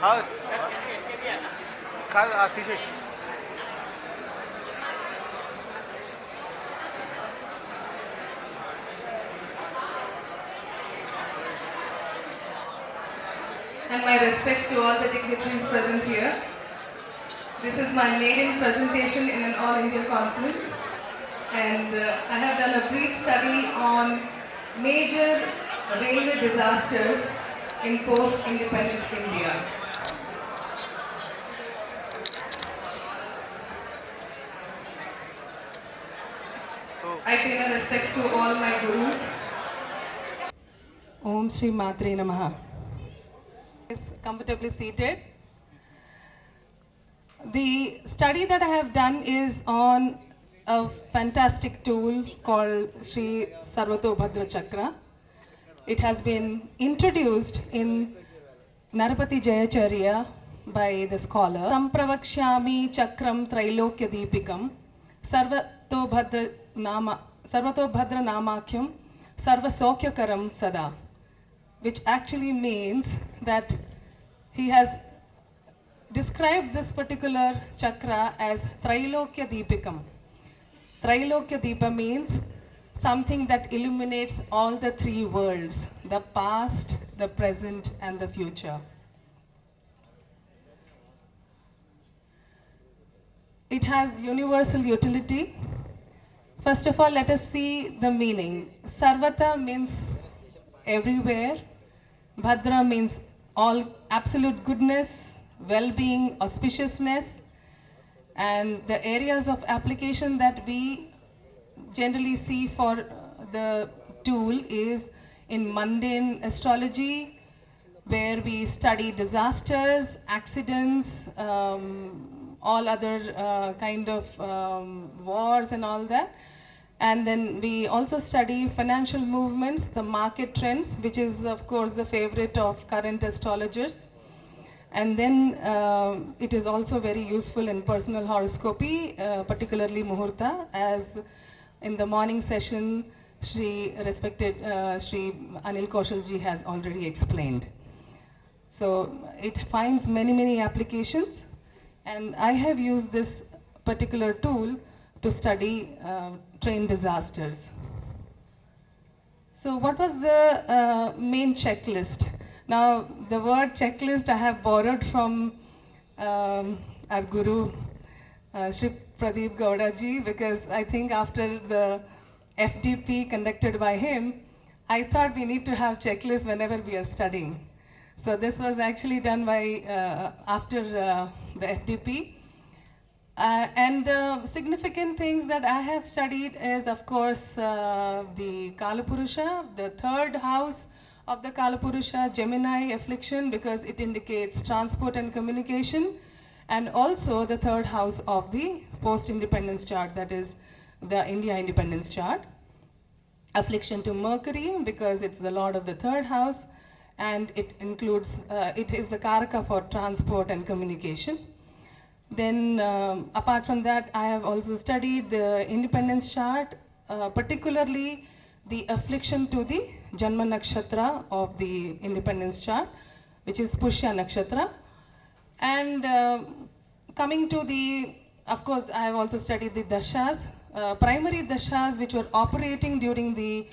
And my respects to all the dignitaries present here. This is my maiden presentation in an All India conference, and I have done a brief study on major railway disasters in post-independent India. I pay my respects to all my gurus. Om Shri Matre Namaha. Comfortably seated. The study that I have done is on a fantastic tool called Sri Sarvathobadra chakra. It has been introduced in Narapati Jayacharya by the scholar. Sampravakshyami chakram trailokya deepikam Sarvatobhadra namakyam sarvasokyakaram sada, which actually means that he has described this particular chakra as Trailokya Deepikam. Trailokya Deepa means something that illuminates all the three worlds, the past, the present, and the future. It has universal utility. First of all, let us see the meaning. Sarvata means everywhere. Bhadra means all absolute goodness, well-being, auspiciousness, and the areas of application that we generally see for the tool is in mundane astrology, where we study disasters, accidents, all other kind of wars and all that. And then we also study financial movements, the market trends, which is of course the favorite of current astrologers. And then it is also very useful in personal horoscopy, particularly Muhurta, as in the morning session, respected Shri Anil Kaushalji has already explained. So it finds many applications, and I have used this particular tool to study train disasters. So what was the main checklist? Now the word checklist I have borrowed from our guru, Shri Pradeep Gowda ji, because I think after the FDP conducted by him, I thought we need to have checklists whenever we are studying. So this was actually done by after the FDP. And the significant things that I have studied is, of course, the Kalapurusha, the third house of the Kalapurusha, Gemini affliction, because it indicates transport and communication, and also the third house of the post-independence chart, that is the India independence chart. Affliction to Mercury, because it's the lord of the third house, and it includes, it is the Karaka for transport and communication. Then apart from that, I have also studied the independence chart, particularly the affliction to the Janma Nakshatra of the independence chart, which is Pushya Nakshatra. And coming to the, of course, I have also studied the dashas, primary dashas which were operating during the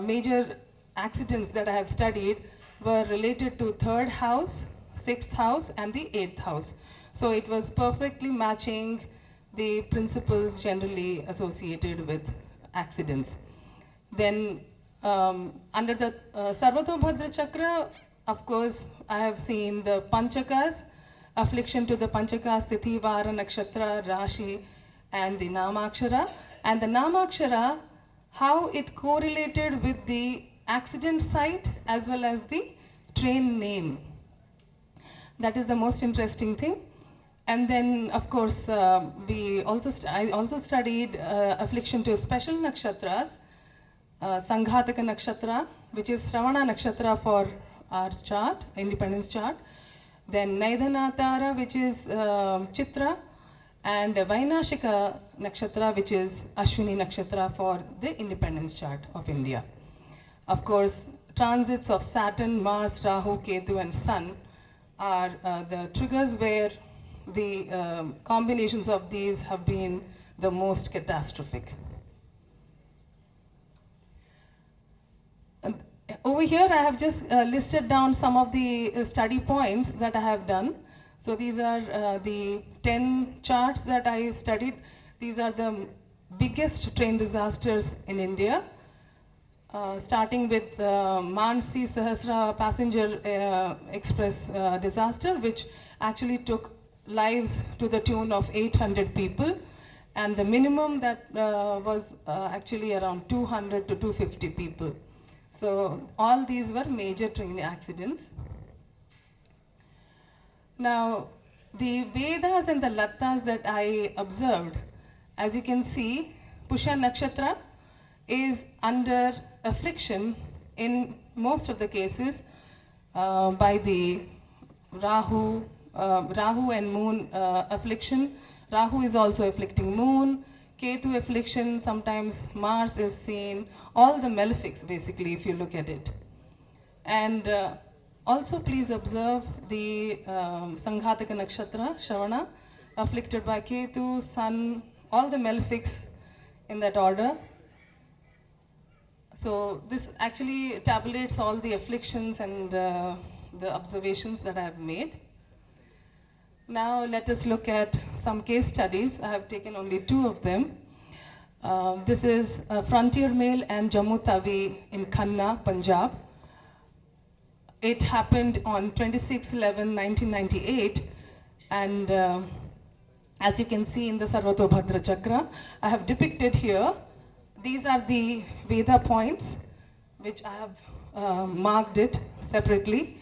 major accidents that I have studied were related to third house, sixth house, and the eighth house. So it was perfectly matching the principles generally associated with accidents. Then under the Sarvatobhadra chakra, of course, I have seen the Panchakas, affliction to the Panchakas, Tithi, Vara, Nakshatra, Rashi, and the Namakshara. And the Namakshara, how it correlated with the accident site as well as the train name. That is the most interesting thing. And then, of course, I also studied affliction to special nakshatras, Sanghataka nakshatra, which is Shravana nakshatra for our chart, independence chart. Then Naidhanatara, which is Chitra, and Vainashika nakshatra, which is Ashwini nakshatra for the independence chart of India. Of course, transits of Saturn, Mars, Rahu, Ketu, and Sun are the triggers where the combinations of these have been the most catastrophic. Over here, I have just listed down some of the study points that I have done. So these are the 10 charts that I studied. These are the biggest train disasters in India, starting with Mansi Sahasra passenger express disaster, which actually took lives to the tune of 800 people. And the minimum that was actually around 200 to 250 people. So all these were major train accidents. Now, the Vedas and the Lattas that I observed, as you can see, Pusha Nakshatra is under affliction in most of the cases by the Rahu and Moon affliction. Rahu is also afflicting Moon. Ketu affliction, sometimes Mars is seen, all the malefics basically if you look at it. And also please observe the Sanghataka Nakshatra, Shravana, afflicted by Ketu, Sun, all the malefics in that order. So this actually tabulates all the afflictions and the observations that I have made. Now let us look at some case studies. I have taken only 2 of them. This is Frontier Mail and Jammu Tawi in Khanna, Punjab. It happened on 26/11/1998, and as you can see in the Sarvatobhadra chakra, I have depicted here. These are the Veda points, which I have marked it separately.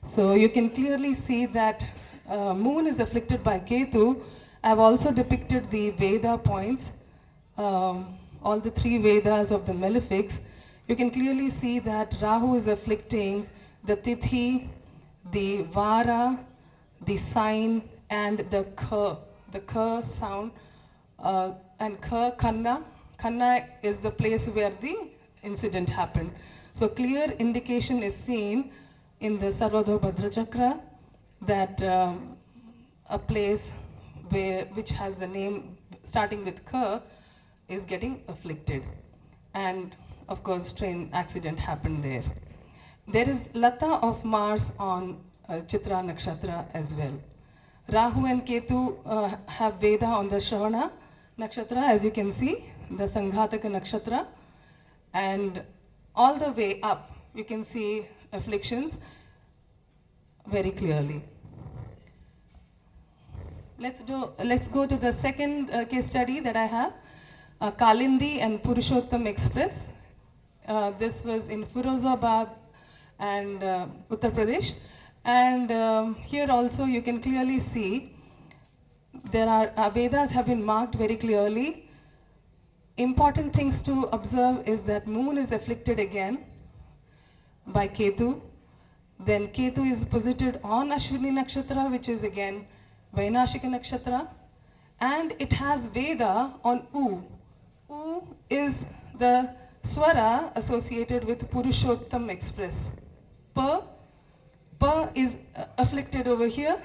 So you can clearly see that Moon is afflicted by Ketu. I have also depicted the Veda points, all the 3 Vedas of the malefics. You can clearly see that Rahu is afflicting the Tithi, the Vara, the sign, and the Ka sound, and Khanna. Khanna is the place where the incident happened. So clear indication is seen in the Sarvathobadra chakra that a place which has the name starting with Ka is getting afflicted. And of course, train accident happened there. There is Lata of Mars on Chitra Nakshatra as well. Rahu and Ketu have Veda on the Shravana Nakshatra, as you can see, the Sanghataka Nakshatra. And all the way up, you can see afflictions very clearly. Let's go to the second case study that I have, Kalindi and Purushottam Express. This was in Firozabad and Uttar Pradesh. And here also you can clearly see there are Vedas have been marked very clearly. Important things to observe is that Moon is afflicted again by Ketu. Then Ketu is posited on Ashwini Nakshatra, which is again Vainashika Nakshatra. And it has Veda on U. U is the Swara associated with Purushottam Express. Pa is afflicted over here.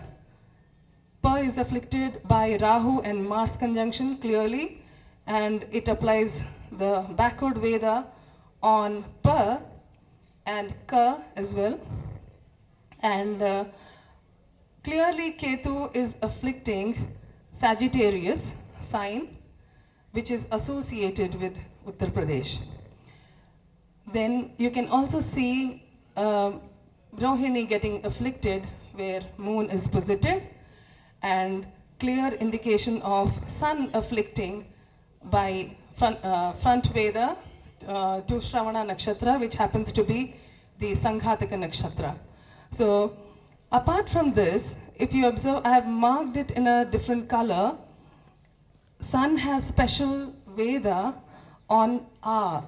Pa is afflicted by Rahu and Mars conjunction clearly, and it applies the backward Veda on Pa and Ka as well. And clearly Ketu is afflicting Sagittarius sign, which is associated with Uttar Pradesh. Then you can also see Rohini getting afflicted where Moon is posited, and clear indication of Sun afflicting by front Veda to Shravana Nakshatra, which happens to be the Sanghataka Nakshatra. So apart from this, if you observe, I have marked it in a different color. Sun has special Veda on A,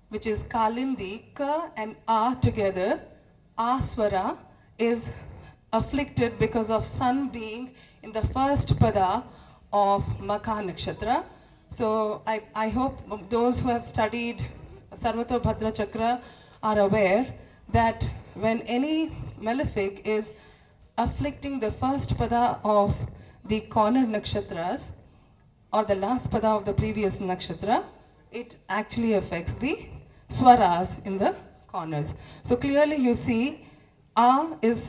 which is Kalindi, Ka and A together. Aswara is afflicted because of Sun being in the first pada of Makha Nakshatra. So I hope those who have studied Sarvatobhadra Chakra are aware that when any malefic is afflicting the first pada of the corner nakshatras or the last pada of the previous nakshatra, it actually affects the swaras in the corners. So clearly you see A is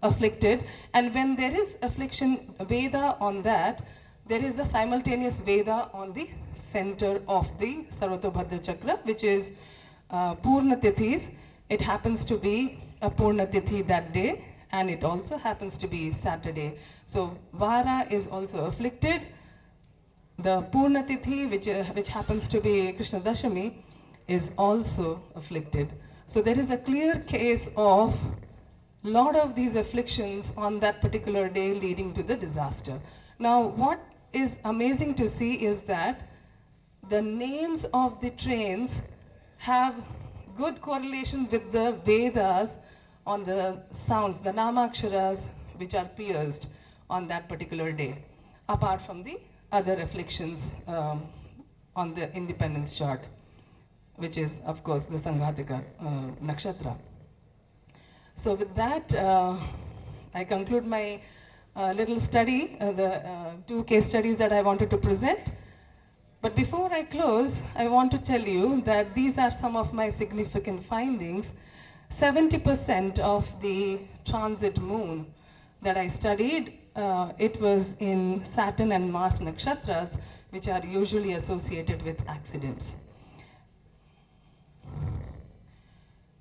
afflicted, and when there is affliction Veda on that, there is a simultaneous Veda on the center of the Sarvatobhadra chakra, which is Purna Tithis. It happens to be a Purna Tithi that day, and it also happens to be Saturday. So Vara is also afflicted. The Purna Tithi, which happens to be Krishna Dashami, is also afflicted. So there is a clear case of lot of these afflictions on that particular day leading to the disaster. Now what is amazing to see is that the names of the trains have good correlation with the Vedas on the sounds, the Namaksharas which are pierced on that particular day, apart from the other afflictions on the independence chart, which is of course the Sanghatika Nakshatra. So with that, I conclude my little study, the two case studies that I wanted to present. But before I close, I want to tell you that these are some of my significant findings. 70% of the transit moon that I studied, it was in Saturn and Mars nakshatras, which are usually associated with accidents.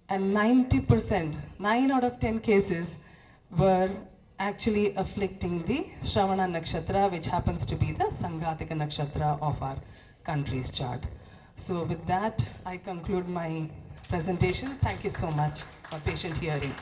And 90%, 9 out of 10 cases were actually afflicting the Shravana Nakshatra, which happens to be the Sanghatika Nakshatra of our country's chart. So with that, I conclude my presentation. Thank you so much for patient hearing.